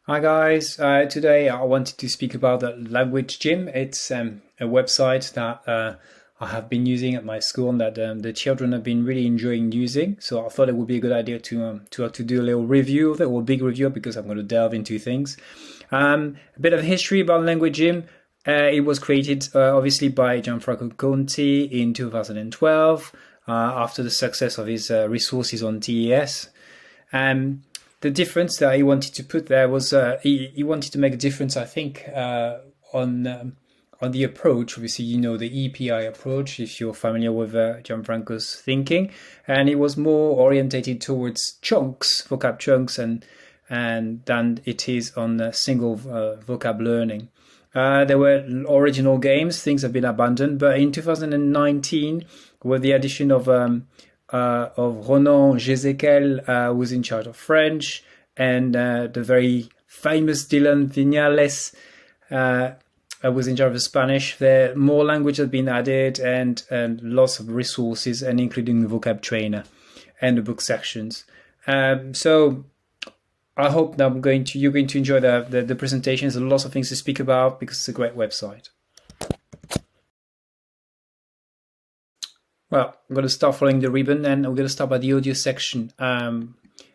Hi guys, today I wanted to speak about the Language Gym. It's a website that I have been using at my school and that the children have been really enjoying using. So I thought it would be a good idea to do a little review of it, or a big review, because I'm going to delve into things. A bit of history about Language Gym. It was created obviously by Gianfranco Conti in 2012 after the success of his resources on TES. The difference that he wanted to put there was he wanted to make a difference, I think, on the approach. Obviously, you know the EPI approach if you're familiar with Gianfranco's thinking, and it was more orientated towards chunks, vocab chunks, and than it is on single vocab learning. There were original games, things have been abandoned, but in 2019, with the addition of Ronan Jezequel, who was in charge of French, and the very famous Dylan Viñales was in charge of Spanish. There more language has been added and lots of resources, and including the Vocab Trainer and the book sections. So I hope that you're going to enjoy the presentation. There's lots of things to speak about because it's a great website. Well, I'm going to start following the ribbon, and we're going to start by the audio section.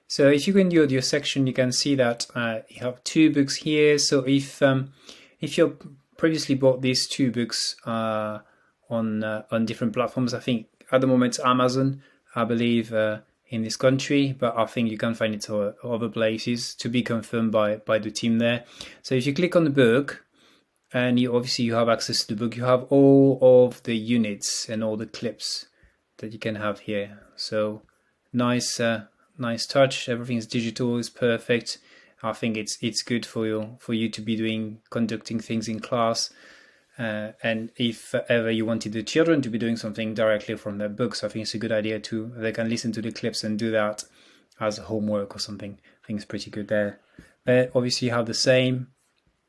So if you go in the audio section, you can see that you have two books here. So if you previously bought these two books on different platforms, I think at the moment it's Amazon, I believe, in this country, but I think you can find it other places, to be confirmed by the team there. So if you click on the book, and you have access to the book, you have all of the units and all the clips that you can have here. So nice touch. Everything's digital, is perfect. I think it's good for you to be conducting things in class. And if ever you wanted the children to be doing something directly from their books, I think it's a good idea too. They can listen to the clips and do that as homework or something. I think it's pretty good there. But obviously you have the same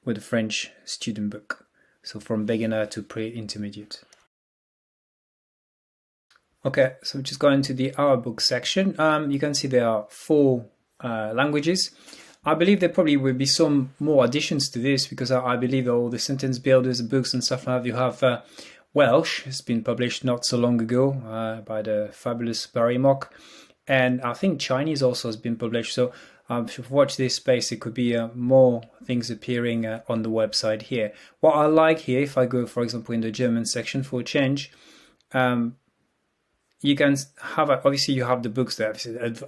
with the French student book. So from beginner to pre-intermediate. Okay, so just going to the Our Book section. You can see there are 4 languages. I believe there probably will be some more additions to this, because I believe all the sentence builders, books and stuff like that. You have Welsh, it's been published not so long ago by the fabulous Barry Mock. And I think Chinese also has been published. So watch this space, there could be more things appearing on the website here. What I like here, if I go, for example, in the German section for a change, you can have, obviously you have the books there,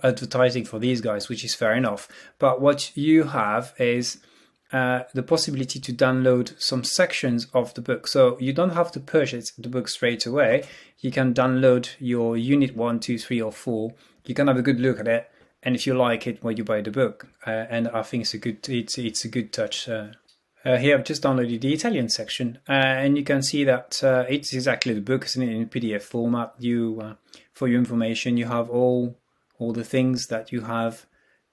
advertising for these guys, which is fair enough. But what you have is the possibility to download some sections of the book. So you don't have to purchase the book straight away. You can download your unit 1, 2, 3, or 4. You can have a good look at it, and if you like it, well, you buy the book. And I think it's a good touch. Here I've just downloaded the Italian section, and you can see that it's exactly the book, isn't it, in PDF format. For your information, you have all the things that you have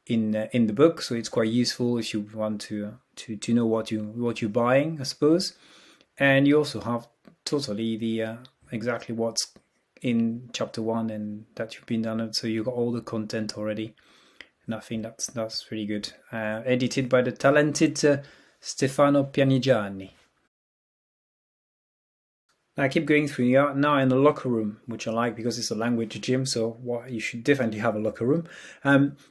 in the book, so it's quite useful if you want to know what you're buying, I suppose. And you also have totally the exactly what's in chapter 1 and that you've been downloaded, so you've got all the content already, and I think that's really good. Edited by the talented Stefano Pianigiani. I keep going through here now in the locker room, which I like because it's a language gym, so you should definitely have a locker room.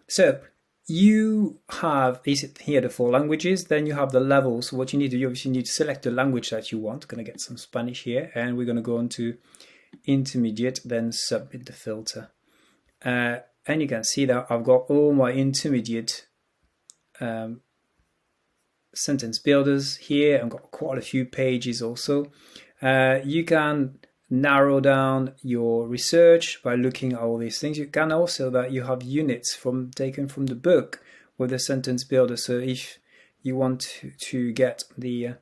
So you have here the 4 languages, then you have the levels. So what you need to do, you obviously need to select the language that you want. Going to get some Spanish here, and we're going to go on to intermediate, then submit the filter. And you can see that I've got all my intermediate sentence builders here. I've got quite a few pages also. You can narrow down your research by looking at all these things. You can also that you have units taken from the book with the sentence builder. So if you want to get the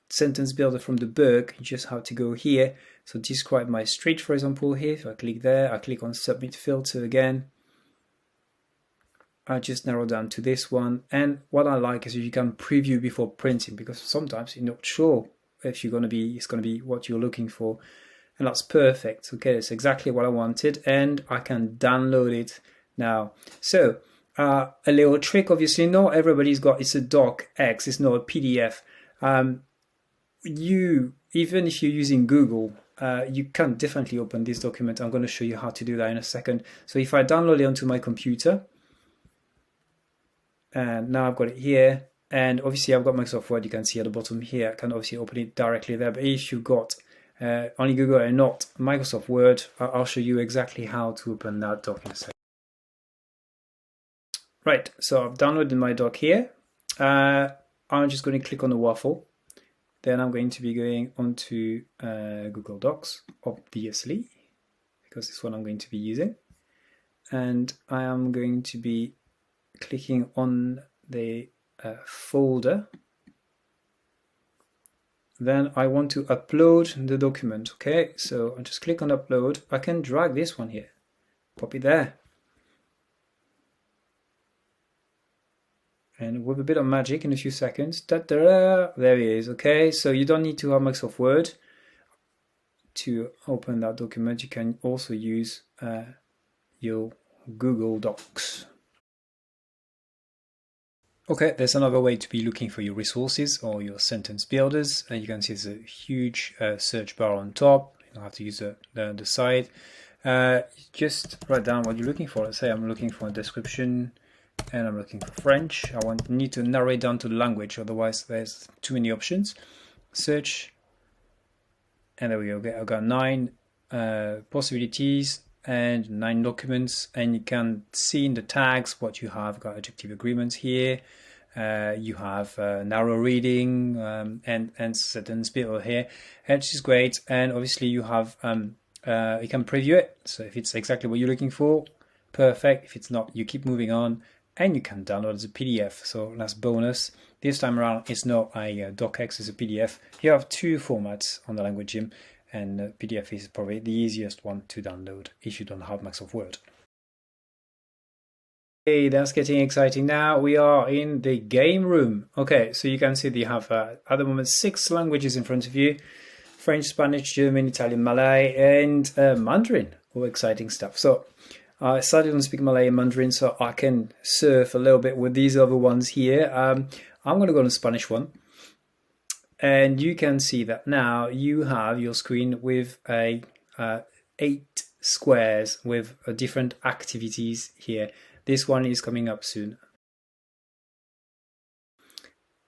sentence builder from the book, you just have to go here. So describe my street, for example, here. If I click there, I click on submit filter again. I just narrow down to this one, and what I like is you can preview before printing, because sometimes you're not sure if it's going to be what you're looking for, and that's perfect. Okay, that's exactly what I wanted, and I can download it now. So A little trick, obviously, not everybody's got, it's a docx, it's not a PDF. Even if you're using Google, you can definitely open this document. I'm going to show you how to do that in a second. So if I download it onto my computer, and now I've got it here, and obviously I've got Microsoft Word, you can see at the bottom here, I can obviously open it directly there. But if you've got only Google and not Microsoft Word, I'll show you exactly how to open that doc in a second. Right, so I've downloaded my doc here. I'm just going to click on the waffle. Then I'm going to be going onto Google Docs, obviously, because it's what I'm going to be using. And I am going to be clicking on the folder. Then I want to upload the document, okay? So I just click on upload. I can drag this one here, pop it there. And with a bit of magic, in a few seconds, there it is, okay? So you don't need to have Microsoft Word to open that document. You can also use your Google Docs. Okay, there's another way to be looking for your resources or your sentence builders. And you can see there's a huge search bar on top. You don't have to use the side. Just write down what you're looking for. Let's say I'm looking for a description, and I'm looking for French. Need to narrow it down to the language, otherwise there's too many options. Search, and there we go. Okay, I've got 9 possibilities and 9 documents, and you can see in the tags what you have. Got adjective agreements here. You have narrow reading and sentence builder here, which is great. And obviously you have you can preview it. So if it's exactly what you're looking for, perfect. If it's not, you keep moving on. And you can download as a PDF. So that's bonus. This time around, it's not a docx, it's a PDF. You have 2 formats on the language gym, and PDF is probably the easiest one to download if you don't have Microsoft Word. Okay, that's getting exciting now. We are in the game room. Okay, so you can see that you have at the moment 6 languages in front of you: French, Spanish, German, Italian, Malay, and Mandarin. All exciting stuff. So I started to speak Malay and Mandarin, so I can surf a little bit with these other ones here. I'm going to go on the Spanish one. And you can see that now you have your screen with 8 squares with different activities here. This one is coming up soon.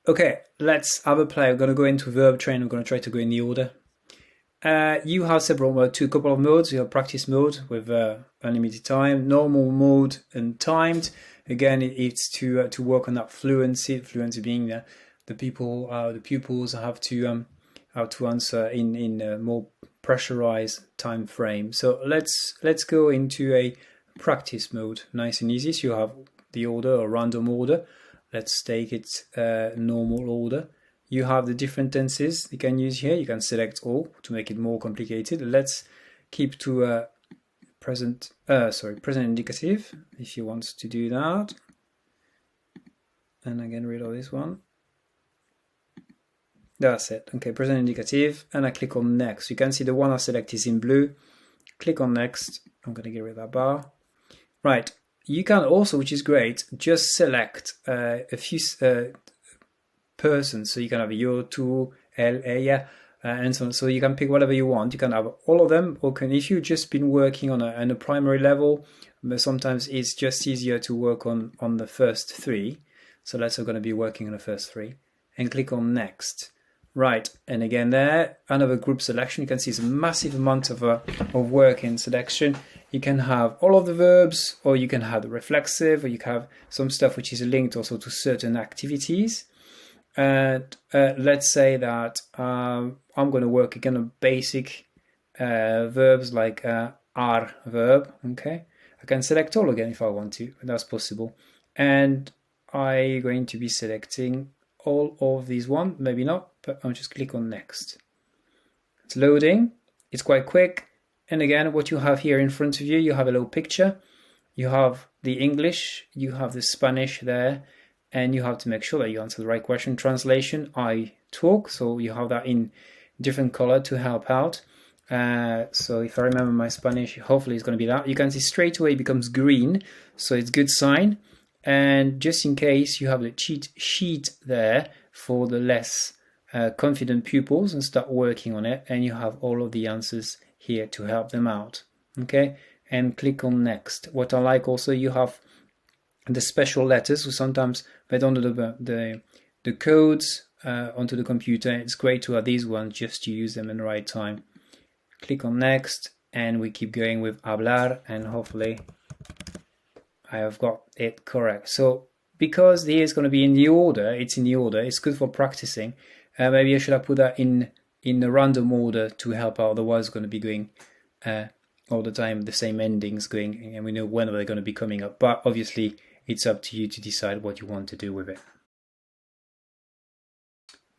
Okay, let's have a play. I'm going to go into Verb Trainer. I'm going to try to go in the order. You have a couple of modes. You have practice mode with unlimited time, normal mode, and timed. Again, it's to work on that fluency. Fluency being the pupils have to answer in a more pressurized time frame. So let's go into a practice mode, nice and easy. So you have the order or random order. Let's take it normal order. You have the different tenses you can use here. You can select all to make it more complicated. Let's keep to present indicative if you want to do that. And again, rid of this one. That's it. Okay, present indicative, and I click on next. You can see the one I select is in blue. Click on next. I'm going to get rid of that bar. Right. You can also, which is great, just select a few persons. So you can have you, tu, él, ella, and so on. So you can pick whatever you want. You can have all of them, or if you've just been working on a primary level, but sometimes it's just easier to work on the first 3. So let's say we're going to be working on the first 3, and click on next. Right, and again there, another group selection. You can see it's a massive amount of work in selection. You can have all of the verbs, or you can have the reflexive, or you can have some stuff which is linked also to certain activities. And let's say that I'm going to work again on basic verbs like are verb. Okay, I can select all again if I want to, that's possible. And I'm going to be selecting all of these one, maybe not, but I'll just click on next. It's loading, it's quite quick. And again, what you have here in front of you, you have a little picture, you have the English, you have the Spanish there, and you have to make sure that you answer the right question. Translation, I talk, so you have that in different color to help out. So if I remember my Spanish, hopefully it's going to be that. You can see straight away it becomes green, so it's good sign. And just in case, you have the cheat sheet there for the less confident pupils, and start working on it, and you have all of the answers here to help them out. Okay, and click on next. What I like also, you have the special letters, so sometimes they don't do the codes onto the computer. It's great to have these ones just to use them in the right time. Click on next, and we keep going with hablar, and hopefully I have got it correct. So because here is going to be in the order, it's in the order, it's good for practicing. Maybe I should have put that in a random order to help out, otherwise it's going to be going all the time, the same endings going, and we know when they're going to be coming up. But obviously it's up to you to decide what you want to do with it.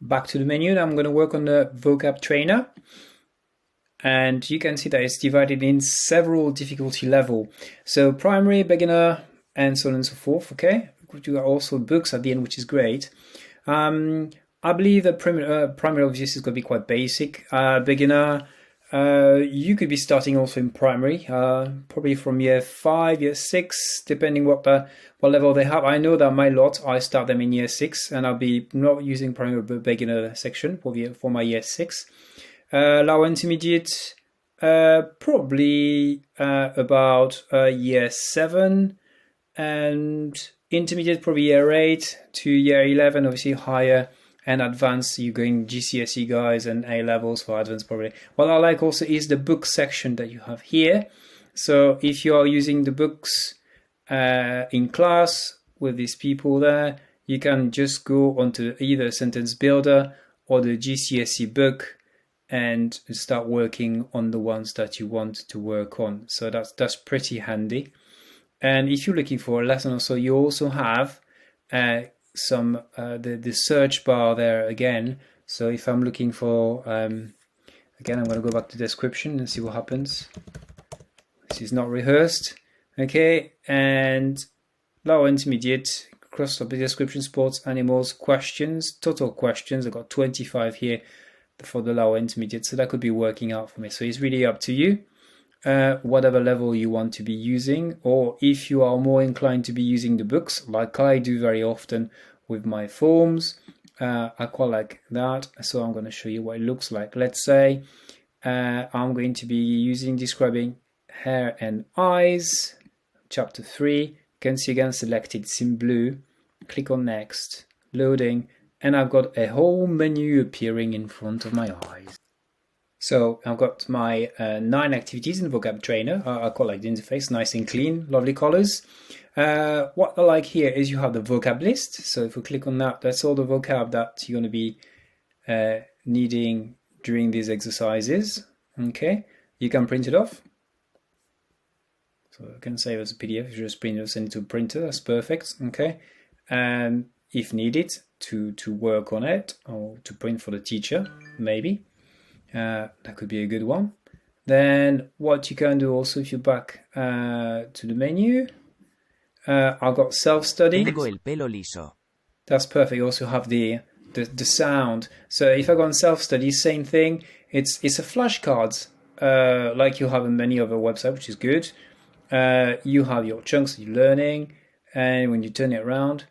Back to the menu, now I'm going to work on the Vocab Trainer. And you can see that it's divided in several difficulty level. So primary, beginner, and so on and so forth, okay? You got also books at the end, which is great. I believe that primary obviously is going to be quite basic. Beginner, you could be starting also in primary, probably from year 5, year 6, depending what level they have. I know that my lot, I start them in year 6, and I'll be not using primary but beginner section for my year 6. Lower intermediate, probably about year 7, and intermediate probably year 8 to year 11, obviously higher, and advanced, you're going GCSE guys, and A levels for advanced probably. What I like also is the book section that you have here. So if you are using the books in class with these people there, you can just go onto either sentence builder or the GCSE book and start working on the ones that you want to work on. So that's pretty handy. And if you're looking for a lesson also, you also have some the search bar there again. So if I'm looking for again, I'm going to go back to the description and see what happens. This is not rehearsed. Okay, and lower intermediate, cross topic description, sports, animals, questions, total questions. I've got 25 here for the lower intermediate, so that could be working out for me. So it's really up to you, whatever level you want to be using, or if you are more inclined to be using the books, like I do very often with my forms, I quite like that. So I'm going to show you what it looks like. Let's say I'm going to be describing hair and eyes, chapter 3. You can see again selected, it's in blue. Click on next, loading, and I've got a whole menu appearing in front of my eyes. So I've got my 9 activities in the Vocab Trainer. I quite like the interface, nice and clean, lovely colors. What I like here is you have the vocab list. So if we click on that, that's all the vocab that you're going to be needing during these exercises. Okay, you can print it off. So I can save as a PDF. If you just print it, send it to a printer, that's perfect. Okay, and if needed to work on it or to print for the teacher, maybe. That could be a good one. Then what you can do also, if you're back to the menu, I've got self-study. Tengo el pelo liso. That's perfect. You also have the sound. So if I go on self-study, same thing. It's a flashcards like you have in many other websites, which is good. You have your chunks you're learning, and when you turn it around,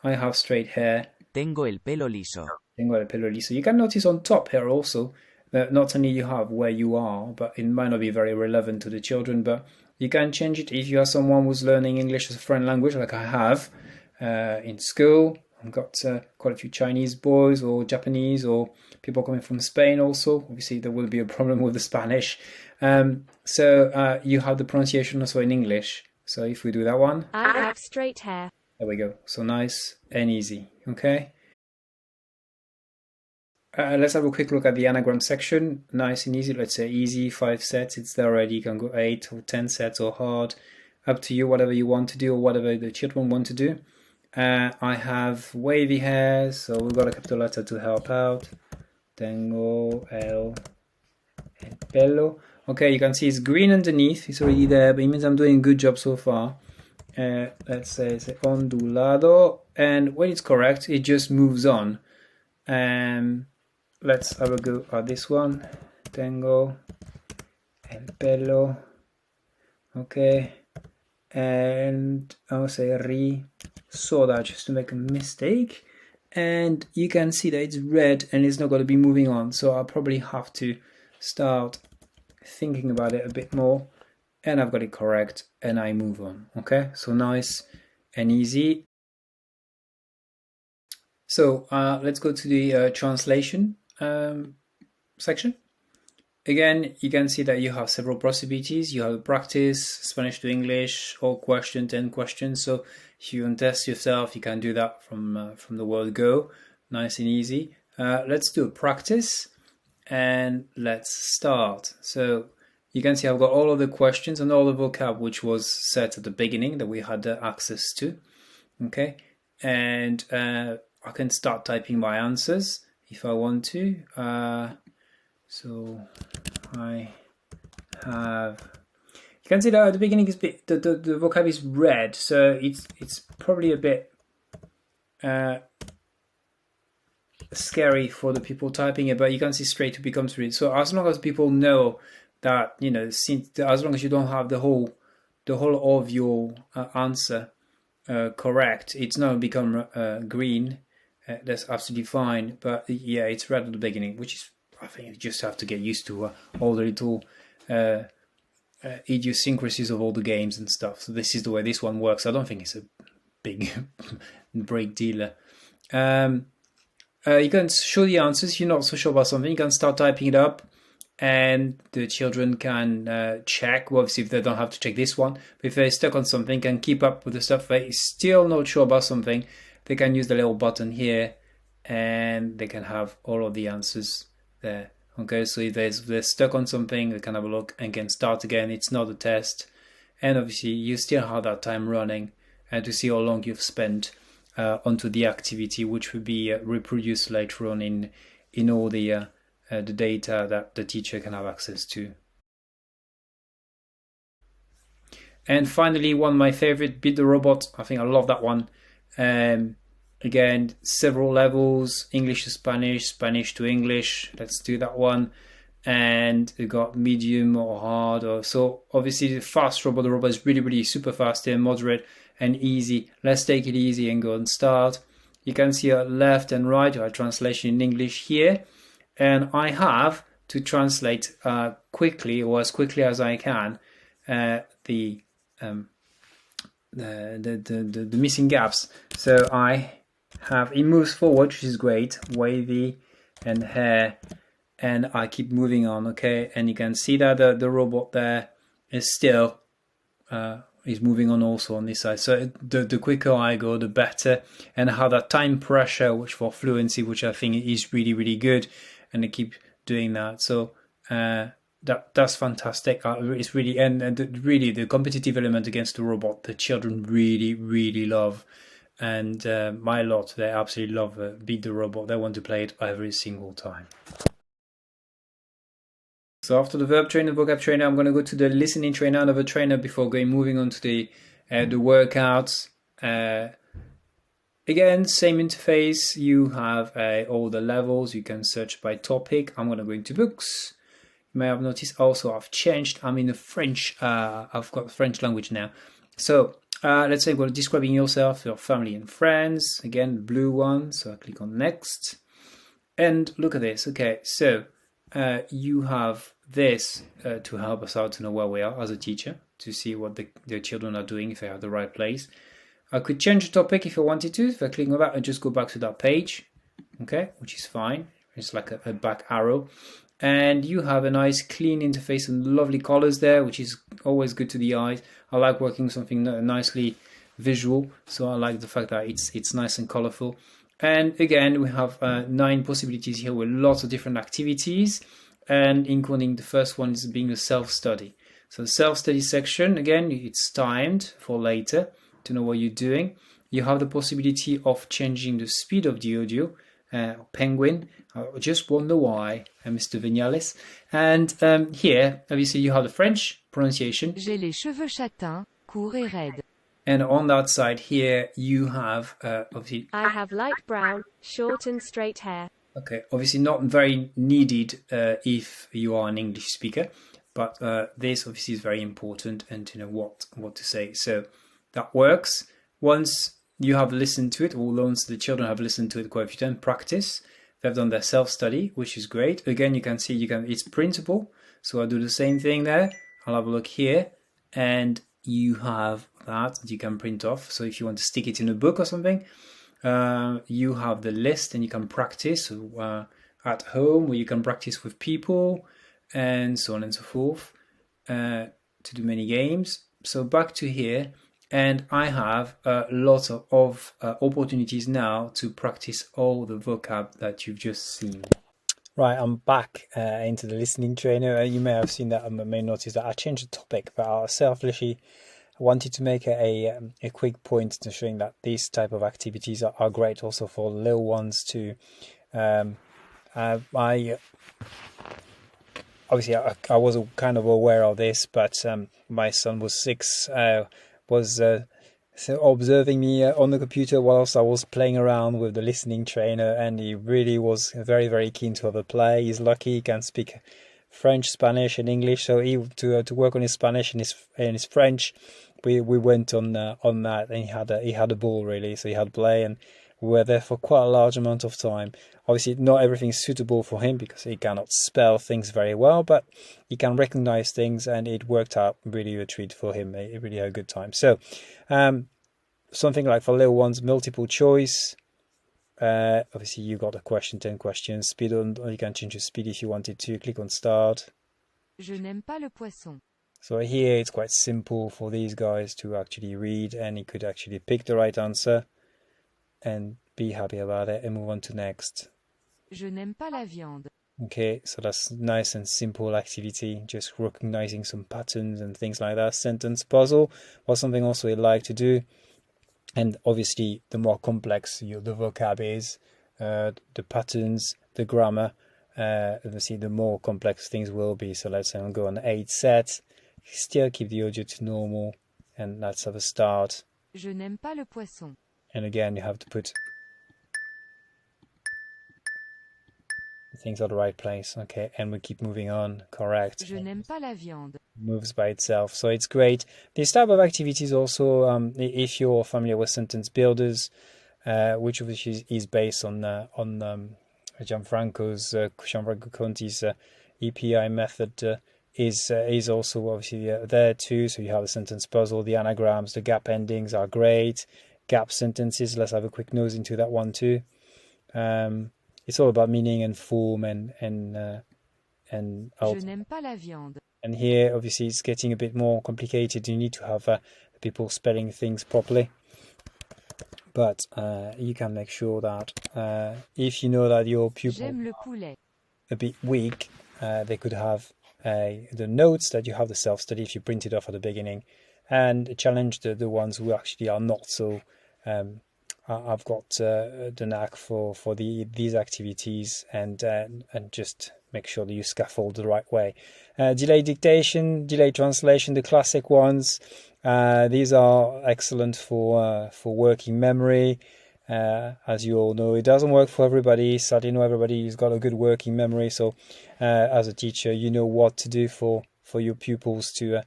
I have straight hair. Tengo el pelo liso. Tengo el pelo liso. You can notice on top here also that not only you have where you are, but it might not be very relevant to the children, but you can change it if you are someone who's learning English as a foreign language, like I have in school. I've got quite a few Chinese boys or Japanese or people coming from Spain also. Obviously, there will be a problem with the Spanish. So you have the pronunciation also in English. So if we do that one. I have straight hair. There we go. So nice and easy. Okay. Let's have a quick look at the anagram section. Nice and easy. Let's say easy, 5 sets. It's there already. You can go 8 or 10 sets or hard. Up to you, whatever you want to do or whatever the children want to do. I have wavy hair, so we've got a capital letter to help out. Tengo el pelo. Okay, you can see it's green underneath. It's already there, but it means I'm doing a good job so far. Let's say it's ondulado, and when it's correct, it just moves on. Let's have a go at this one. Tengo el pelo. Okay, and I'll say risoda just to make a mistake. And you can see that it's red and it's not going to be moving on. So I'll probably have to start thinking about it a bit more. And I've got it correct and I move on. Okay, so nice and easy. So let's go to the translation section. Again, you can see that you have several possibilities. You have practice, Spanish to English, all question, 10 questions. So if you want to test yourself, you can do that from the word go. Nice and easy. Let's do a practice and let's start. So you can see I've got all of the questions and all the vocab which was set at the beginning that we had access to. Okay, and I can start typing my answers if I want to. So I have. You can see that at the beginning is bit, the vocab is red, so it's probably a bit scary for the people typing it, but you can see straight it becomes red. So as long as people know that, you know, as long as you don't have the whole of your answer correct, it's not become green. That's absolutely fine. But yeah, it's red at the beginning, which is, I think, you just have to get used to all the little idiosyncrasies of all the games and stuff. So this is the way this one works. I don't think it's a big break dealer. You can show the answers. If you're not so sure about something, you can start typing it up, and the children can check. Well, obviously, if they don't have to check this one, but if they're stuck on something, can keep up with the stuff. If they're still not sure about something, they can use the little button here, and they can have all of the answers there. Okay, so if they're stuck on something, they can have a look and can start again. It's not a test, and obviously you still have that time running and to see how long you've spent onto the activity, which will be reproduced later on in all the data that the teacher can have access to. And finally, one of my favorite, Beat the Robot. I think I love that one. Again, several levels, English to Spanish, Spanish to English. Let's do that one. And we got medium or hard. So obviously the fast robot, the robot is really, really super fast here, moderate and easy. Let's take it easy and go and start. You can see left and right, our translation in English here. And I have to translate quickly, or as quickly as I can, the missing gaps. So I have, it moves forward, which is great, wavy and hair, and I keep moving on. Okay, and you can see that the robot there is still is moving on also on this side. So the quicker I go, the better, and I have that time pressure, which for fluency, which I think is really, really good, and I keep doing that. So that's fantastic. It's really, and really the competitive element against the robot, the children really, really love. And my lot, they absolutely love Beat the Robot. They want to play it every single time. So after the Verb Trainer, Vocab Trainer, I'm going to go to the Listening Trainer, another trainer, before moving on to the workouts. Again, same interface. You have all the levels. You can search by topic. I'm going to go into books. You may have noticed also I've changed. I'm in the French. I've got French language now. So let's say we're describing yourself, your family and friends. Again, the blue one. So I click on next. And look at this. Okay, so you have this to help us out to know where we are as a teacher, to see what the children are doing, if they are the right place. I could change the topic if I wanted to. If I click on that, I just go back to that page, okay, which is fine. It's like a back arrow. And you have a nice clean interface and lovely colors there, which is always good to the eyes. I like working with something nicely visual, so I like the fact that it's nice and colorful. And again, we have 9 possibilities here with lots of different activities, and including the first one is being a self-study. So the self-study section, again, it's timed for later to know what you're doing. You have the possibility of changing the speed of the audio. Penguin, I just wonder why, Mr. Vignales. And here, obviously, you have the French pronunciation. J'ai les cheveux châtains, courts et raides. And on that side here, you have obviously. I have light brown, short and straight hair. Okay, obviously not very needed if you are an English speaker, but this obviously is very important, and to know what to say. So that works. Once you have listened to it, or once the children have listened to it quite a few times, practice. They've done their self-study, which is great. Again, you can see it's printable. So I'll do the same thing there. I'll have a look here, and you have that you can print off. So if you want to stick it in a book or something, you have the list, and you can practice at home, or you can practice with people, and so on and so forth, to do many games. So back to here, and I have lots of opportunities now to practice all the vocab that you've just seen. Right, I'm back into the listening trainer. You may have seen that, I may notice that I changed the topic, but I selfishly wanted to make a quick point to showing that these type of activities are great also for little ones too. Obviously, I was kind of aware of this, but my son was 6, was observing me on the computer whilst I was playing around with the listening trainer, and he really was very, very keen to have a play. He's lucky he can speak French, Spanish, and English, so to work on his Spanish and his French, we went on that, and he had a ball really, so he had play, and we were there for quite a large amount of time. Obviously, not everything's suitable for him because he cannot spell things very well, but he can recognize things, and it worked out really a treat for him. He really had a good time. So, something like for little ones, multiple choice. Obviously, you got a question, 10 questions. Speed on, you can change the speed if you wanted to. Click on start. Je n'aime pas le poisson. So here it's quite simple for these guys to actually read, and he could actually pick the right answer and be happy about it and move on to next. Je n'aime pas la viande. Okay, so that's nice and simple activity, just recognizing some patterns and things like that. Sentence puzzle was something also he liked to do. And obviously, the more complex the vocab is, the patterns, the grammar, obviously the more complex things will be. So let's say I'll go on 8 sets, still keep the audio to normal, and let's have a start. Je n'aime pas le poisson. And again, you have to put things at the right place. Okay, and we keep moving on. Correct. Je n'aime pas la viande. Moves by itself, so it's great. This type of activities also, if you're familiar with sentence builders, which obviously is based on Gianfranco Conti's EPI method, is also obviously there too. So you have a sentence puzzle. The anagrams, the gap endings are great. Gap sentences, let's have a quick nose into that one too. It's all about meaning and form and Je n'aime pas la viande. And here obviously it's getting a bit more complicated. You need to have people spelling things properly, but you can make sure that if you know that your pupil J'aime le poulet. a bit weak, they could have the notes that you have the self-study if you print it off at the beginning, and challenge the ones who actually are not so I've got the knack for these activities, and just make sure that you scaffold the right way. Delay dictation, delay translation, the classic ones. These are excellent for working memory. As you all know, it doesn't work for everybody. Sadly, not everybody has got a good working memory. So, as a teacher, you know what to do for your pupils to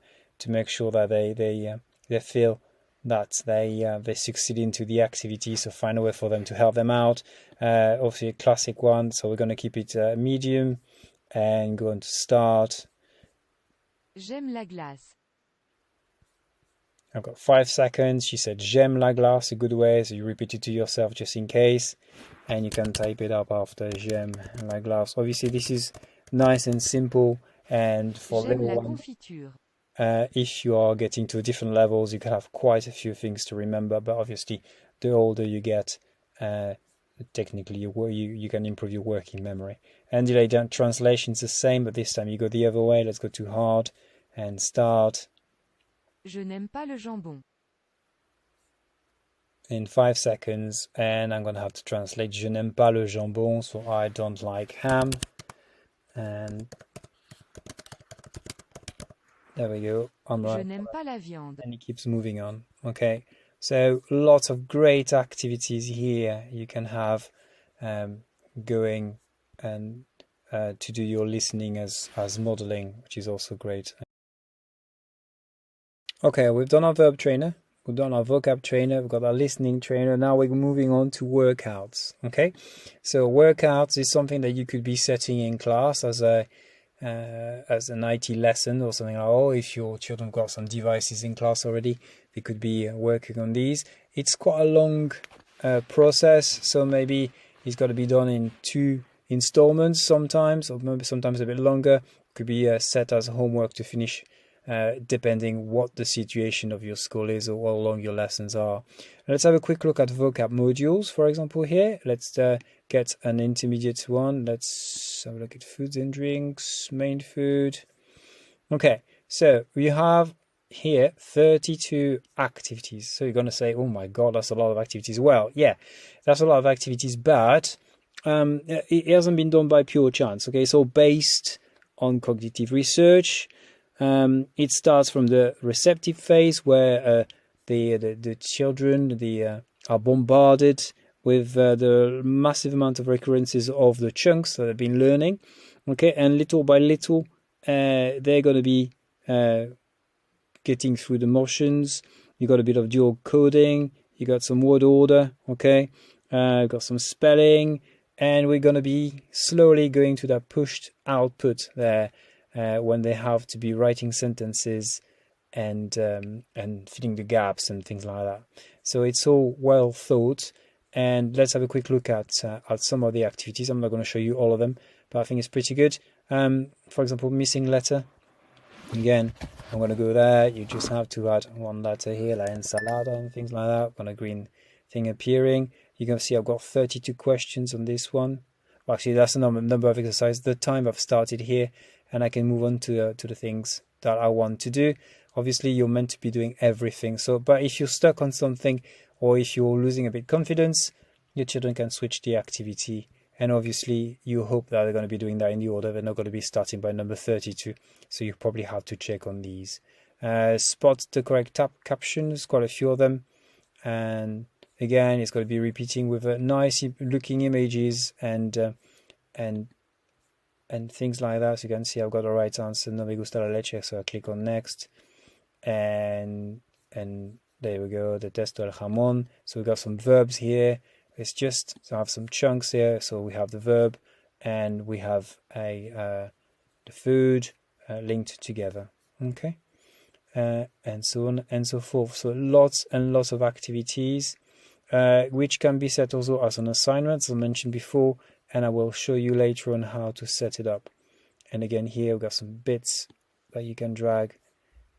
make sure that they feel that they succeed into the activity. So find a way for them to help them out. Obviously a classic one, so we're going to keep it medium and go on to start. J'aime la glace. I've got 5 seconds. She said j'aime la glace, a good way, so you repeat it to yourself just in case, and you can type it up after j'aime la glace. Obviously this is nice and simple, and for J'aime little la ones, confiture. if you are getting to different levels, you can have quite a few things to remember, but obviously the older you get, technically you can improve your working memory. And delay translation is the same, but this time you go the other way. Let's go to hard and start. Je n'aime pas le jambon. In 5 seconds, and I'm going to have to translate je n'aime pas le jambon, so I don't like ham. And there we go. I'm right. Je n'aime pas la viande. And he keeps moving on. Okay, so lots of great activities here you can have going, and to do your listening as modeling, which is also great. Okay, we've done our verb trainer, we've done our vocab trainer, we've got our listening trainer. Now we're moving on to workouts. Okay, so workouts is something that you could be setting in class as an IT lesson or something like that. Or if your children got some devices in class already, they could be working on these. It's quite a long process, so maybe it's got to be done in 2 installments sometimes, or maybe sometimes a bit longer. It could be set as homework to finish, depending what the situation of your school is or how long your lessons are. Let's have a quick look at vocab modules, for example, here. Let's get an intermediate one. Let's have a look at foods and drinks, main food. Okay, so we have here 32 activities. So you're going to say, oh my God, that's a lot of activities. Well, yeah, that's a lot of activities, but it hasn't been done by pure chance. Okay, so based on cognitive research, it starts from the receptive phase where the children are bombarded with the massive amount of recurrences of the chunks that they've been learning. Okay, and little by little, they're going to be getting through the motions. You got a bit of dual coding. You got some word order. Okay, got some spelling, and we're going to be slowly going to that pushed output there. When they have to be writing sentences and filling the gaps and things like that. So it's all well thought. And let's have a quick look at some of the activities. I'm not going to show you all of them, but I think it's pretty good. For example, missing letter. Again, I'm going to go there. You just have to add one letter here, like ensalada and things like that. Got a green thing appearing. You can see I've got 32 questions on this one. Well, actually, that's the number of exercises. The time I've started here. And I can move on to the things that I want to do. Obviously, you're meant to be doing everything. So, but if you're stuck on something, or if you're losing a bit confidence, your children can switch the activity. And obviously, you hope that they're going to be doing that in the order. They're not going to be starting by number 32. So you probably have to check on these. Spot the correct captions, quite a few of them. And again, it's going to be repeating with nice looking images and things like that. So you can see I've got the right answer, no me gusta la leche, so I click on next, and there we go, detesto el jamón. So we got some verbs here. It's just to have some chunks here. So we have the verb and we have the food linked together. Okay, and so on and so forth. So lots and lots of activities, which can be set also as an assignment, as I mentioned before. And I will show you later on how to set it up. And again, here we've got some bits that you can drag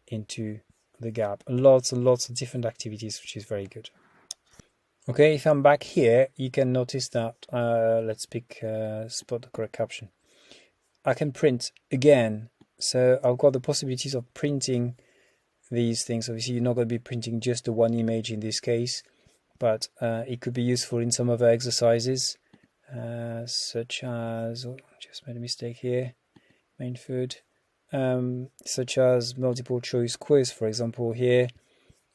into the gap. Lots and lots of different activities, which is very good. Okay, if I'm back here, you can notice that, let's pick spot the correct caption. I can print again. So I've got the possibilities of printing these things. Obviously, you're not going to be printing just the one image in this case, but it could be useful in some other exercises. Such as, just made a mistake here, main food, such as multiple choice quiz, for example, here.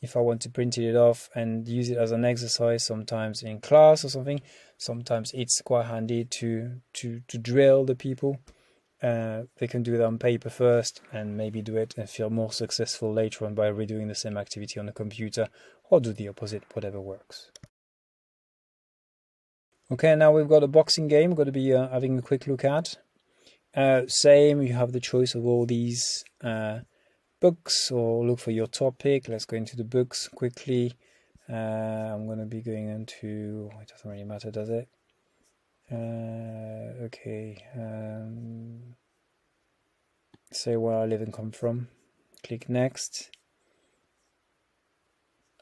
If I want to print it off and use it as an exercise, sometimes in class or something, sometimes it's quite handy to drill the people. They can do it on paper first and maybe do it and feel more successful later on by redoing the same activity on the computer, or do the opposite, whatever works. Okay, now we've got a boxing game we're going to be having a quick look at. Same, you have the choice of all these books, or look for your topic. Let's go into the books quickly. I'm going to be going into, it doesn't really matter, does it? Okay, say where I live and come from. Click next.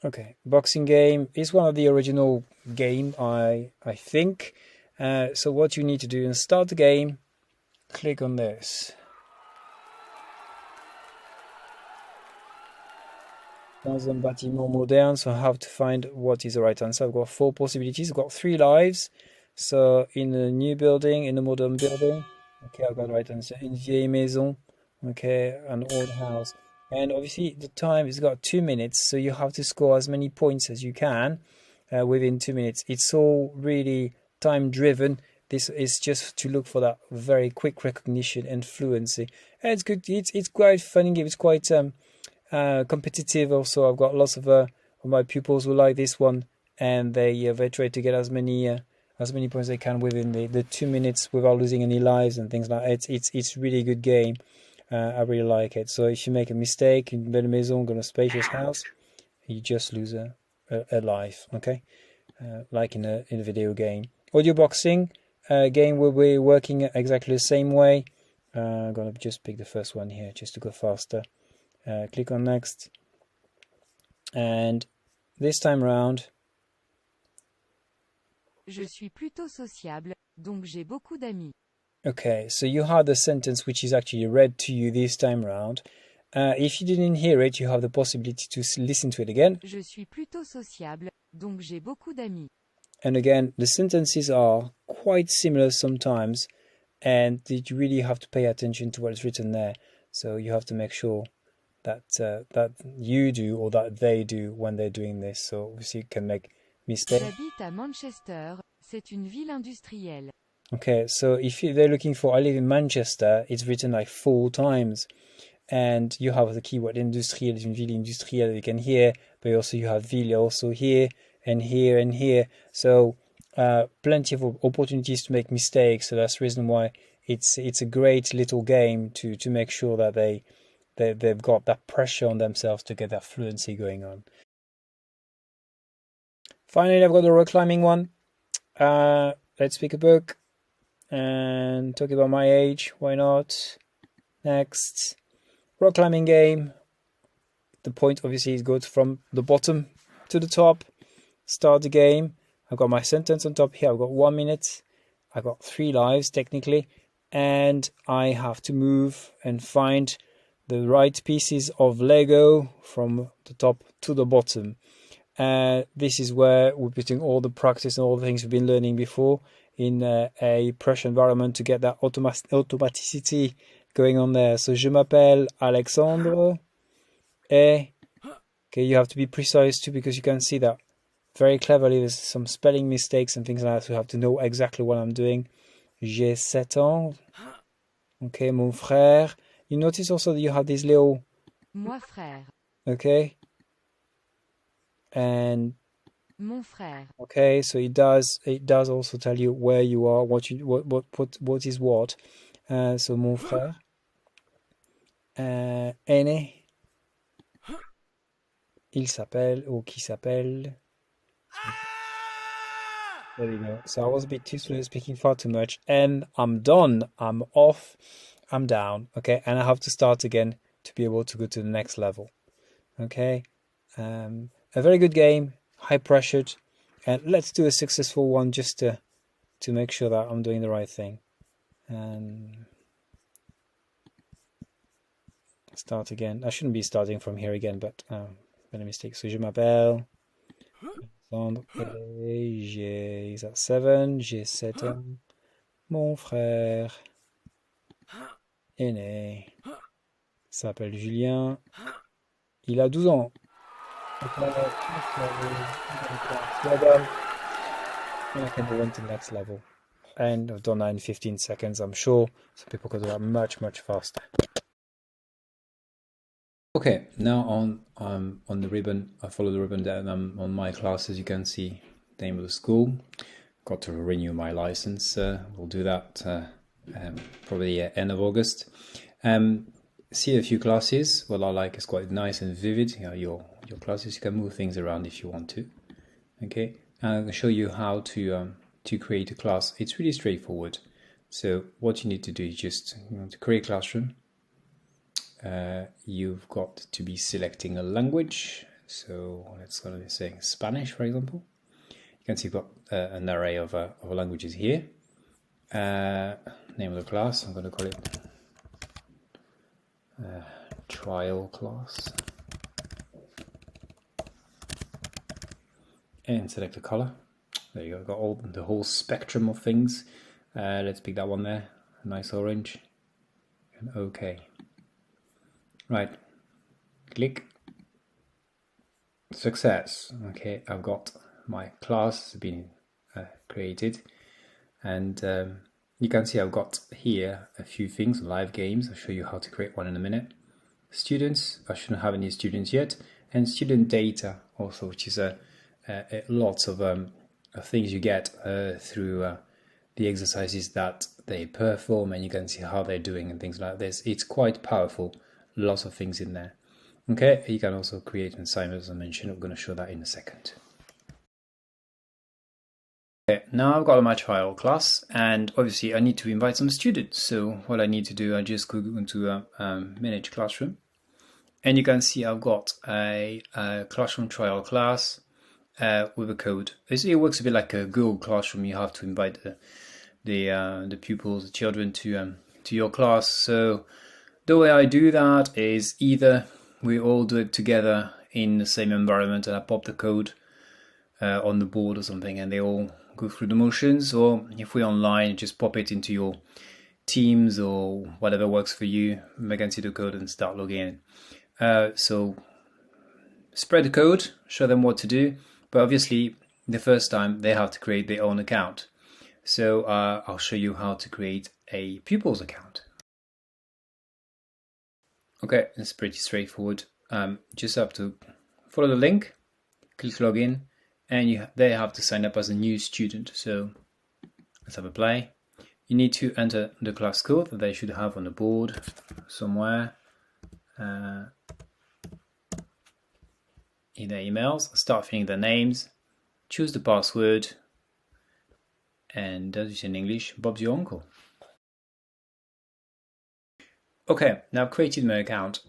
Okay, boxing game is one of the original game, I think. So what you need to do is start the game, click on this. Dans un bâtiment moderne, so I have to find what is the right answer. I've got 4 possibilities. I've got 3 lives. So in a new building, in a modern building. Okay, I've got the right answer. Une vieille maison. Okay, an old house. And obviously the time is got 2 minutes, so you have to score as many points as you can within 2 minutes. It's all really time driven, This is just to look for that very quick recognition and fluency. And it's good. It's quite funny game. It's quite competitive. Also, I've got lots of my pupils who like this one, and they try to get as many points they can within the 2 minutes without losing any lives and things like that. It's really good game. I really like it. So if you make a mistake in belle maison, in a spacious house, you just lose a life. Okay, like in a video game. Audio boxing game will be working exactly the same way. I'm gonna just pick the first one here just to go faster. Click on next, and this time round. Je suis plutôt sociable, donc j'ai beaucoup d'amis. Okay, so you have the sentence which is actually read to you this time round. If you didn't hear it, you have the possibility to listen to it again. Je suis plutôt sociable, donc j'ai beaucoup d'amis. And again, the sentences are quite similar sometimes, and you really have to pay attention to what's written there. So you have to make sure that that you do or that they do when they're doing this. So obviously you can make mistakes. J'habite à Manchester, c'est une ville industrielle. Okay, so if they're looking for I live in Manchester, it's written like 4 times. And you have the keyword industriel, une ville industrielle you can hear, but also you have ville also here and here and here. So plenty of opportunities to make mistakes. So that's the reason why it's a great little game to make sure that they've got that pressure on themselves to get that fluency going on. Finally, I've got the rock climbing one. Let's pick a book and talk about my age. Why not? Next. Rock climbing game. The point obviously is goes from the bottom to the top. Start the game. I've got my sentence on top here. I've got 1 minute. I've got 3 lives technically. And I have to move and find the right pieces of Lego from the top to the bottom. This is where we're putting all the practice and all the things we've been learning before in a pressure environment to get that automaticity going on there. So, je m'appelle Alexandre. Okay, you have to be precise too because you can see that very cleverly there's some spelling mistakes and things like that. So you have to know exactly what I'm doing. J'ai 7 ans. Okay, mon frère. You notice also that you have these little... Moi frère. Okay. And Mon frère. okay, so it does also tell you where you are, what is what. So mon frère, aîné, il s'appelle ou qui s'appelle. There you go. So I was a bit too slow, speaking far too much, and I'm done. I'm off. I'm down. Okay, and I have to start again to be able to go to the next level. Okay. A very good game, high pressured, and let's do a successful one just to make sure that I'm doing the right thing. And start again. I shouldn't be starting from here again, but been a mistake. So je m'appelle j'ai 7, j'ai 7 ans. Mon frère aîné s'appelle Julien. Il a 12 ans. And I can go on to the next level. And I've done that in 15 seconds, I'm sure. So people can do that much, much faster. Okay, now on the ribbon, I follow the ribbon down on my class, as you can see, name of the school. Got to renew my license. We'll do that probably end of August. See a few classes. What I like is quite nice and vivid. You know, your classes, you can move things around if you want to. Okay, and I'm going to show you how to create a class. It's really straightforward. So what you need to do is just to create a classroom. You've got to be selecting a language. So let's go to saying Spanish, for example. You can see we've got an array of languages here. Name of the class, I'm going to call it trial class. And select a color. There you go, got the whole spectrum of things. Let's pick that one there, a nice orange. And OK. Right, click. Success. Okay, I've got my class been created. And you can see I've got here a few things, live games. I'll show you how to create one in a minute. Students, I shouldn't have any students yet. And student data also, which is lots of things you get through the exercises that they perform, and you can see how they're doing and things like this. It's quite powerful, lots of things in there. Okay, you can also create an assignment, as I mentioned. I'm going to show that in a second. Okay, now I've got my trial class, and obviously I need to invite some students. So what I need to do, I just go into Manage Classroom, and you can see I've got a classroom trial class with a code. It works a bit like a Google Classroom. You have to invite the pupils, the children to your class. So the way I do that is either we all do it together in the same environment, and I pop the code on the board or something, and they all go through the motions, or if we're online, just pop it into your Teams or whatever works for you. They can see the code and start logging in. So spread the code, show them what to do, but obviously the first time they have to create their own account. So I'll show you how to create a pupils account. Okay, it's pretty straightforward. Just have to follow the link, click login, and they have to sign up as a new student. So let's have a play. You need to enter the class code that they should have on the board somewhere. In their emails, start filling their names, choose the password, and as you say in English, Bob's your uncle. Okay, now I've created my account,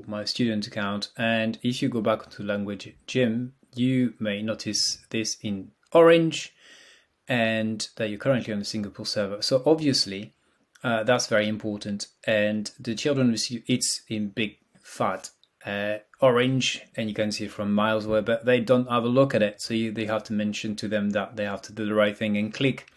my student account, and if you go back to Language Gym, you may notice this in orange and that you're currently on the Singapore server. So obviously that's very important, and the children receive it's in big fat orange, and you can see it from miles away, but they don't have a look at it, so they have to mention to them that they have to do the right thing and click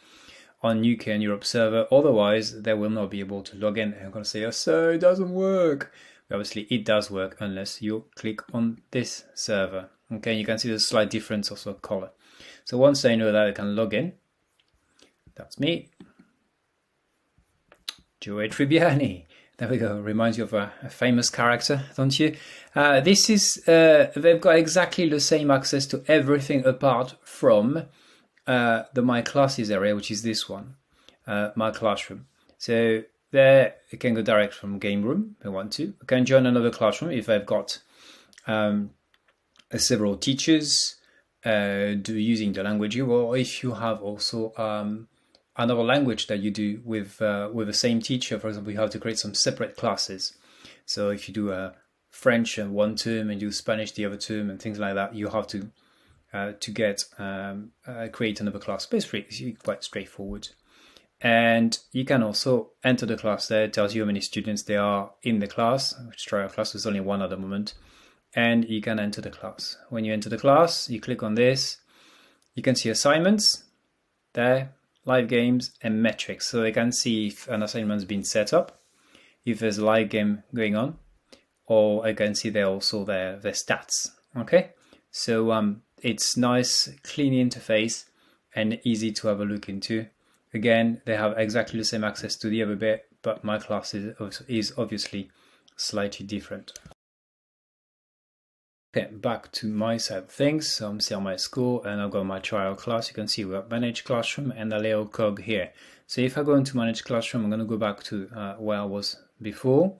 on UK and Europe server, otherwise they will not be able to log in. And I'm going to say, oh, so it doesn't work. Obviously it does work unless you click on this server. Okay, you can see there's a slight difference also of color. So once they know that, they can log in. That's me, Joey Tribbiani. There we go. Reminds you of a famous character, don't you? This is they've got exactly the same access to everything apart from the My Classes area, which is this one, My Classroom. So there you can go direct from Game Room if you want to. You can join another classroom if I've got several teachers using the language, or if you have also another language that you do with the same teacher. For example, you have to create some separate classes. So if you do French one term and do Spanish the other term and things like that, you have to create another class. But it's quite straightforward. And you can also enter the class there. It tells you how many students there are in the class, which trial class is only one at the moment. And you can enter the class. When you enter the class, you click on this. You can see assignments there, live games, and metrics. So they can see if an assignment's been set up, if there's a live game going on, or I can see there also their stats. Okay, so it's nice, clean interface, and easy to have a look into. Again, they have exactly the same access to the other bit, but my class is obviously slightly different. Okay, back to my side of things. So I'm still on my school, and I've got my trial class. You can see we have Manage Classroom and a little cog here. So if I go into Manage Classroom, I'm going to go back to where I was before,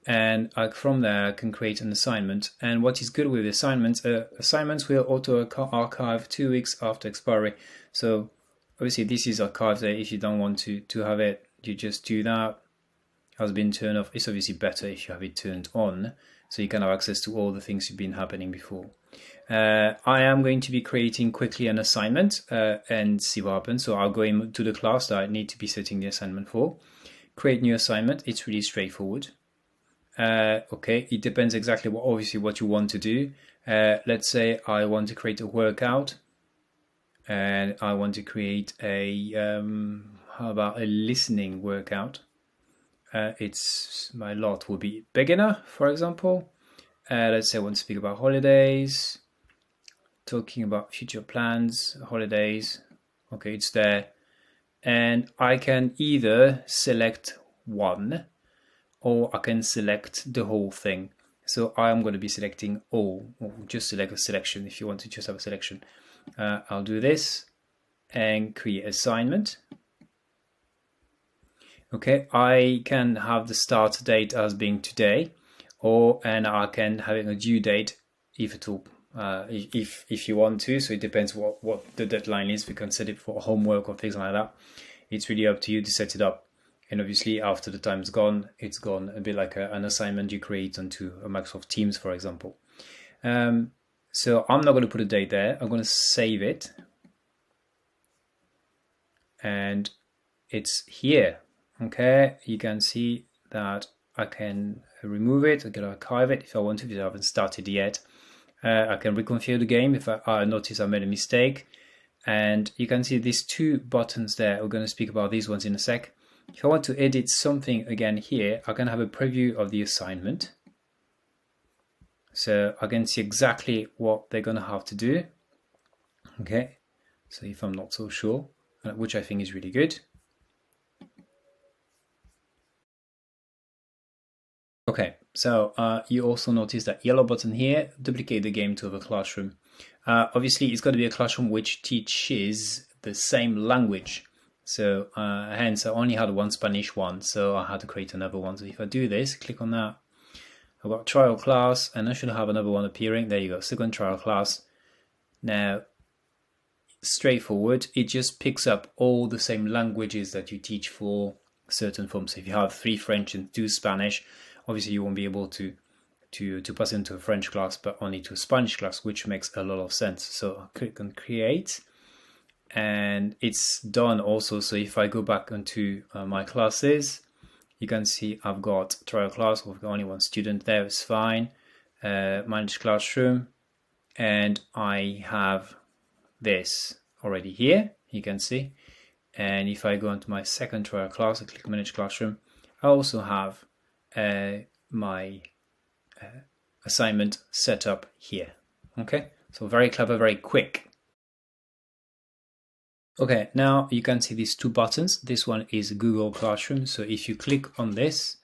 and from there I can create an assignment. And what is good with assignments, assignments will auto archive 2 weeks after expiry. So obviously this is archived there. If you don't want to have it, you just do that. It has been turned off. It's obviously better if you have it turned on, so you can have access to all the things you've been happening before. I am going to be creating quickly an assignment and see what happens. So I'll go into the class that I need to be setting the assignment for. Create new assignment. It's really straightforward. Okay, it depends exactly obviously what you want to do. Let's say I want to create a workout, and I want to create a how about a listening workout. My lot will be beginner, for example. Let's say I want to speak about holidays, talking about future plans, holidays. Okay, it's there. and I can either select one or I can select the whole thing. So I'm going to be selecting all, or just select a selection if you want to just have a selection. I'll do this and create assignment. Okay, I can have the start date as being today, and I can have a due date if at all, if you want to. So it depends what the deadline is. We can set it for homework or things like that. It's really up to you to set it up. And obviously after the time's gone, it's gone, a bit like an assignment you create onto a Microsoft Teams, for example. So I'm not going to put a date there. I'm going to save it. And it's here. Okay, you can see that I can remove it. I can archive it if I want to, if I haven't started yet. I can reconfigure the game if I notice I made a mistake. And you can see these two buttons there. We're going to speak about these ones in a sec. If I want to edit something again here, I can have a preview of the assignment. So I can see exactly what they're going to have to do. Okay, so if I'm not so sure, which I think is really good. Okay, so you also notice that yellow button here, duplicate the game to the classroom. Obviously, it's got to be a classroom which teaches the same language. So hence I only had one Spanish one, so I had to create another one. So if I do this, click on that, I've got trial class, and I should have another one appearing. There you go, second trial class. Now, straightforward, it just picks up all the same languages that you teach for certain forms. So if you have 3 French and 2 Spanish, obviously you won't be able to pass into a French class, but only to a Spanish class, which makes a lot of sense. So I'll click on create. And it's done also. So if I go back onto my classes, you can see I've got trial class, we've got only one student there, it's fine. Manage classroom, and I have this already here, you can see. And if I go into my second trial class, I click manage classroom, I also have my assignment set up here. Okay, so very clever, very quick. Okay, now you can see these two buttons. This one is Google Classroom. So if you click on this,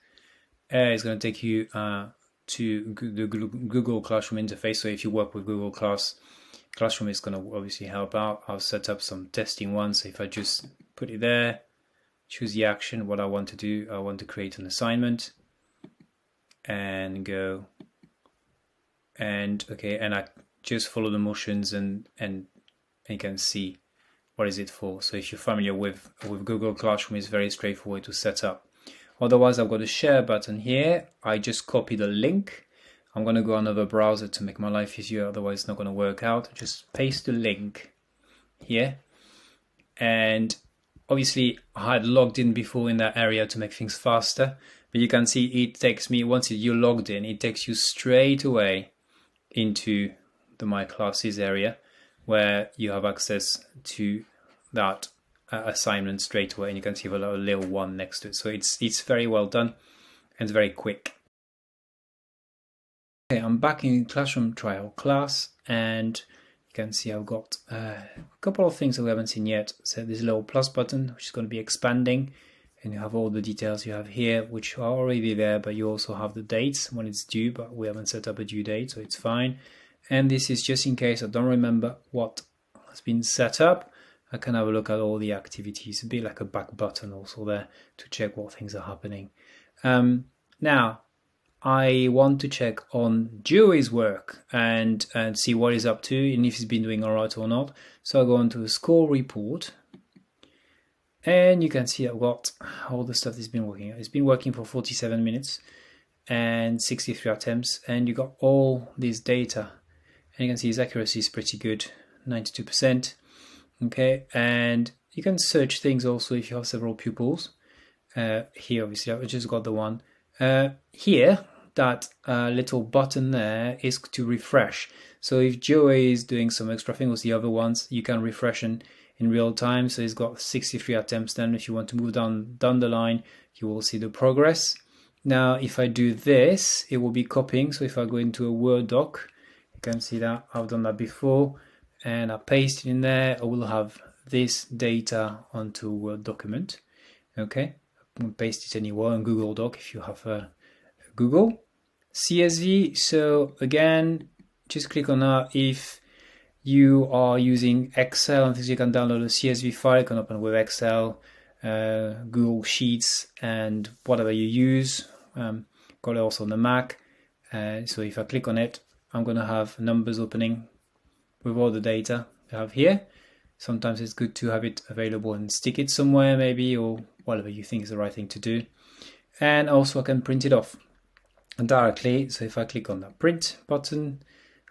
it's going to take you to the Google Classroom interface. So if you work with Google Classroom, it's going to obviously help out. I'll set up some testing ones. So if I just put it there, choose the action, what I want to do, I want to create an assignment, and go, and okay, and I just follow the motions, and you can see what is it for. So if you're familiar with Google Classroom, it's very straightforward to set up. Otherwise, I've got a share button here. I just copy the link. I'm going to go another browser to make my life easier, otherwise it's not going to work out. Just paste the link here. And obviously I had logged in before in that area to make things faster, but you can see it takes me, once you're logged in, it takes you straight away into the My Classes area, where you have access to that assignment straight away, and you can see a little one next to it. So it's very well done and very quick. Okay, I'm back in Classroom Trial class, and you can see I've got a couple of things that we haven't seen yet. So this little plus button, which is going to be expanding, and you have all the details you have here, which are already there, but you also have the dates when it's due, but we haven't set up a due date, so it's fine. And this is just in case I don't remember what has been set up. I can have a look at all the activities, a bit like a back button also there to check what things are happening. Now, I want to check on Joey's work and see what he's up to and if he's been doing all right or not. So I'll go into the score report, and you can see I've got all the stuff he's been working on. He's been working for 47 minutes and 63 attempts, and you got all this data. And you can see his accuracy is pretty good, 92%. Okay, and you can search things also if you have several pupils. Here, obviously, I just got the one. Here, that little button there is to refresh. So if Joey is doing some extra things with the other ones, you can refresh in real time. So he's got 63 attempts. Then if you want to move down the line, you will see the progress. Now, if I do this, it will be copying. So if I go into a Word doc, you can see that I've done that before, and I paste it in there. I will have this data onto a Word document. Okay, paste it anywhere on Google Doc if you have a Google. CSV, so again, just click on that. If you are using Excel and things, you can download a CSV file. You can open with Excel, Google Sheets, and whatever you use. Got it also on the Mac. So if I click on it, I'm going to have numbers opening with all the data I have here. Sometimes it's good to have it available and stick it somewhere maybe, or whatever you think is the right thing to do. And also I can print it off directly. So if I click on that print button,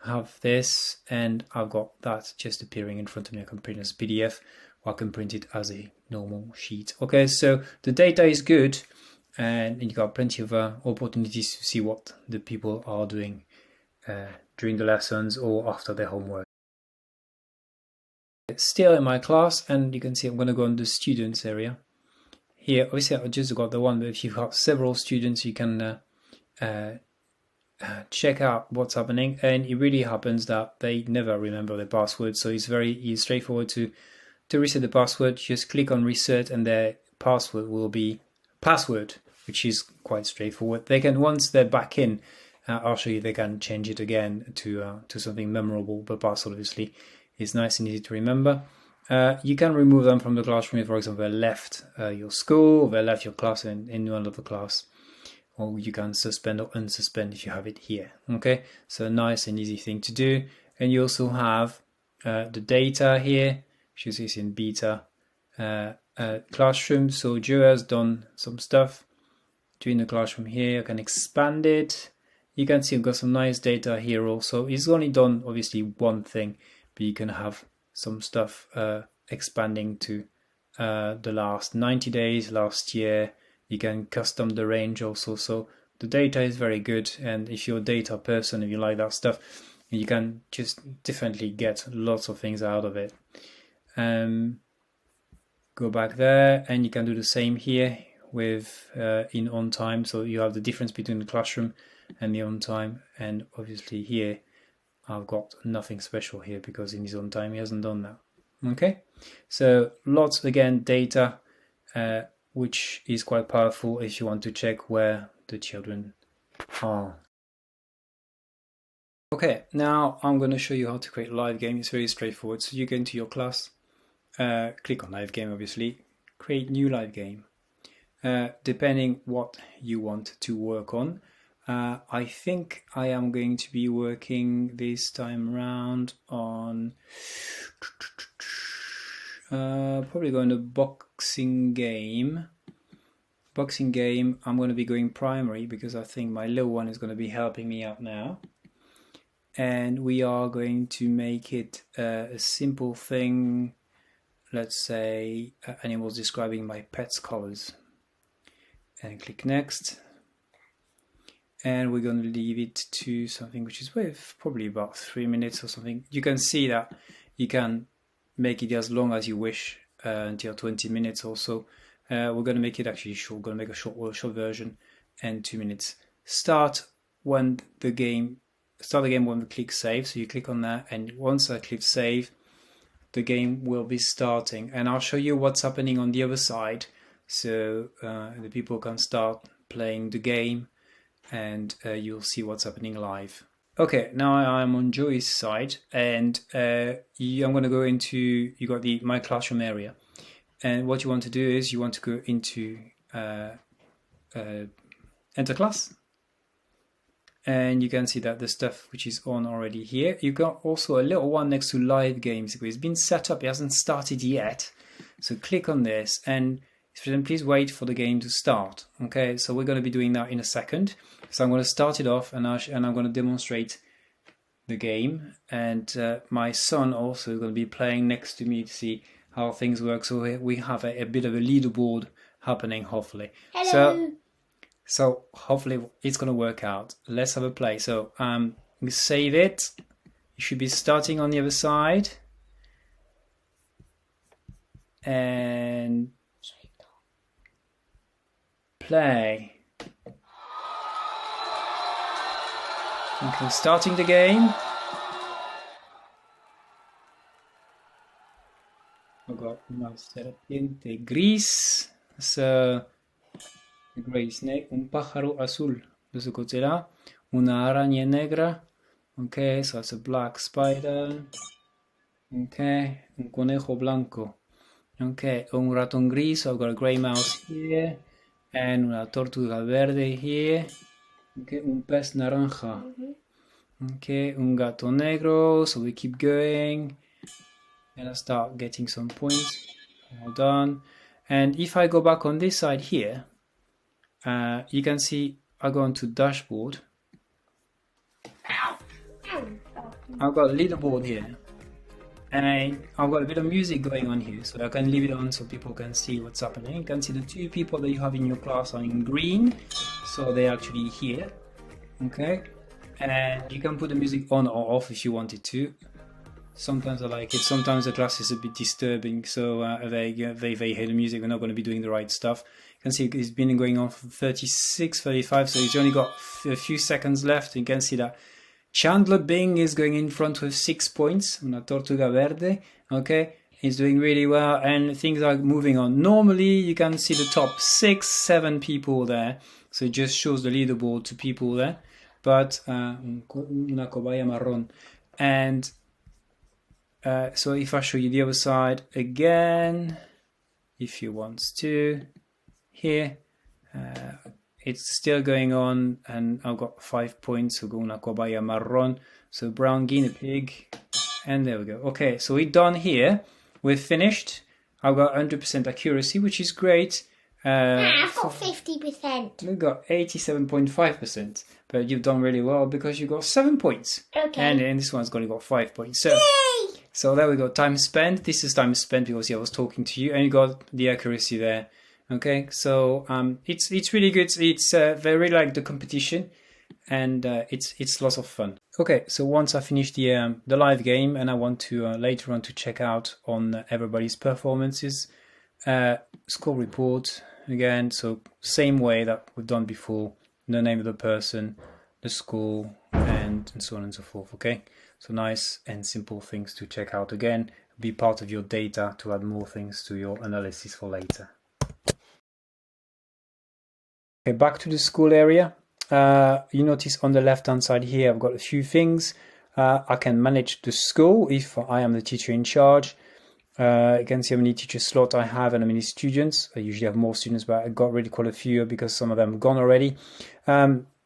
I have this, and I've got that just appearing in front of me. I can print as PDF, or I can print it as a normal sheet. Okay, so the data is good, and you got plenty of opportunities to see what the people are doing during the lessons or after their homework. Still in my class, and you can see I'm going to go in the students area. Here, obviously I just got the one, but if you have several students, you can check out what's happening, and it really happens that they never remember their password. So it's very straightforward to reset the password. Just click on reset, and their password will be password, which is quite straightforward. They can, once they're back in, I'll show you, they can change it again to something memorable. But password obviously is nice and easy to remember. You can remove them from the classroom if, for example, they left your school, or they left your class in another class. Or you can suspend or unsuspend if you have it here. Okay, so a nice and easy thing to do. And you also have the data here, which is in beta classroom. So Joe has done some stuff during the classroom here. I can expand it. You can see I've got some nice data here also. He's only done obviously one thing, but you can have some stuff expanding to the last 90 days, last year. You can custom the range also, so the data is very good. And if you're a data person, if you like that stuff, you can just definitely get lots of things out of it. Go back there, and you can do the same here with in on time. So you have the difference between the classroom and the on time, and obviously here I've got nothing special here because in his own time he hasn't done that. Okay, so lots again data. Which is quite powerful if you want to check where the children are. Okay, now I'm going to show you how to create a live game. It's very straightforward. So you go into your class, click on live game obviously, create new live game. Depending what you want to work on. I think I am going to be working this time around on probably going to boxing game. I'm going to be going primary because I think my little one is going to be helping me out now. And we are going to make it a simple thing. Let's say animals describing my pet's colors. And click next. And we're going to leave it to something which is with probably about 3 minutes or something. You can see that you can make it as long as you wish, until 20 minutes or so. We're going to make it actually short. We're going to make a short version, and 2 minutes. Start the game when we click save. So you click on that, and once I click save, the game will be starting. And I'll show you what's happening on the other side, so the people can start playing the game, and you'll see what's happening live. Okay, now I'm on Joey's side, and I'm going to go into, you got the My Classroom area. And what you want to do is you want to go into Enter Class. And you can see that the stuff which is on already here. You got also a little one next to Live Games. It's been set up, it hasn't started yet. So click on this, and please wait for the game to start. Okay, so we're going to be doing that in a second. So I'm going to start it off, and I'm going to demonstrate the game. And my son also is going to be playing next to me to see how things work. So we have a bit of a leaderboard happening, hopefully. Hello. So hopefully it's going to work out. Let's have a play. So we save it. You should be starting on the other side. And play. Okay, starting the game. I've got una serpiente gris. So a gray snake. Un pájaro azul de ce côté-là. Una araña negra. Okay, so it's a black spider. Okay, un conejo blanco. Okay, un ratón gris. So I've got a gray mouse here. And una tortuga verde here. Okay, un pez naranja. Okay, un gato negro. So we keep going. And I start getting some points. Well done. And if I go back on this side here, you can see I go onto dashboard. I've got a leaderboard here. And I've got a bit of music going on here, so I can leave it on so people can see what's happening. You can see the 2 people that you have in your class are in green, so they're actually here. Okay, and you can put the music on or off if you wanted to. Sometimes I like it, sometimes the class is a bit disturbing, so they hear the music, we're not going to be doing the right stuff. You can see it's been going on for 36, 35, so it's only got a few seconds left. You can see that Chandler Bing is going in front with 6 points, una tortuga verde, okay? He's doing really well, and things are moving on. Normally, you can see the top 6, 7 people there, so it just shows the leaderboard to people there, but una cobaya marrón. And so if I show you the other side again, if you want to, here, it's still going on, and I've got 5 points, so go una cobaya marrón, so brown guinea pig, and there we go. Okay, so we're done here, we're finished. I've got 100% accuracy, which is great. I've got 50%. We've got 87.5%, but you've done really well because you got 7 points. Okay. And then this one's only got 5 points. So, Yay! So there we go, time spent. This is time spent because I was talking to you, and you got the accuracy there. Okay, so it's really good. It's very like the competition, and it's lots of fun. Okay, so once I finish the live game, and I want to later on to check out on everybody's performances, score report again. So same way that we've done before: the name of the person, the score, and so on and so forth. Okay, so nice and simple things to check out again. Be part of your data to add more things to your analysis for later. Okay, back to the school area. You notice on the left hand side here I've got a few things. I can manage the school if I am the teacher in charge. You can see how many teacher slots I have and how many students. I usually have more students, but I got really quite a few because some of them have gone already.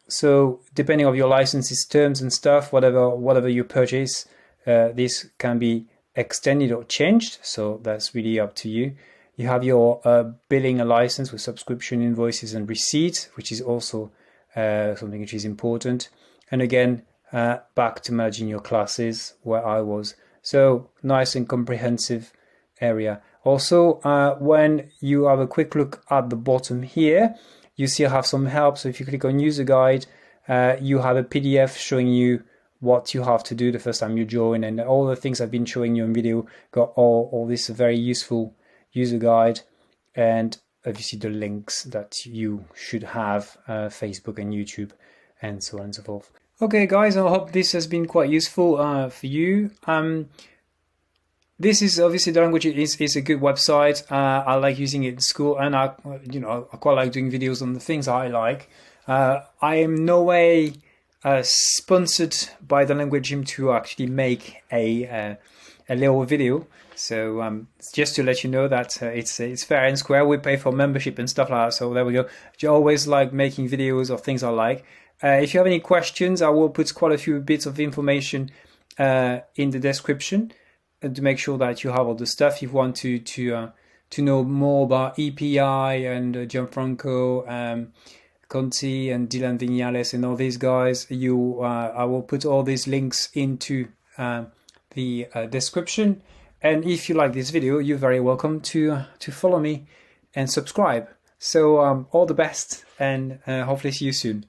So depending on your licenses terms and stuff, whatever you purchase, this can be extended or changed, so that's really up to you. You have your billing a license with subscription, invoices and receipts, which is also something which is important. And again, back to managing your classes where I was. So nice and comprehensive area. Also, when you have a quick look at the bottom here, you still have some help. So if you click on user guide, you have a PDF showing you what you have to do the first time you join, and all the things I've been showing you in video. Got all this very useful user guide, and obviously the links that you should have, Facebook and YouTube, and so on and so forth. Okay guys, I hope this has been quite useful for you. This is obviously the language is a good website. I like using it in school, and I quite like doing videos on the things I like. I am no way sponsored by the language gym to actually make a little video. So just to let you know that it's fair and square. We pay for membership and stuff like that. So there we go. I always like making videos of things I like. If you have any questions, I will put quite a few bits of information in the description to make sure that you have all the stuff. If you want to know more about EPI and Gianfranco, Conti and Dylan Viñales and all these guys, I will put all these links into the description. And if you like this video, you're very welcome to follow me and subscribe. So all the best, and hopefully see you soon.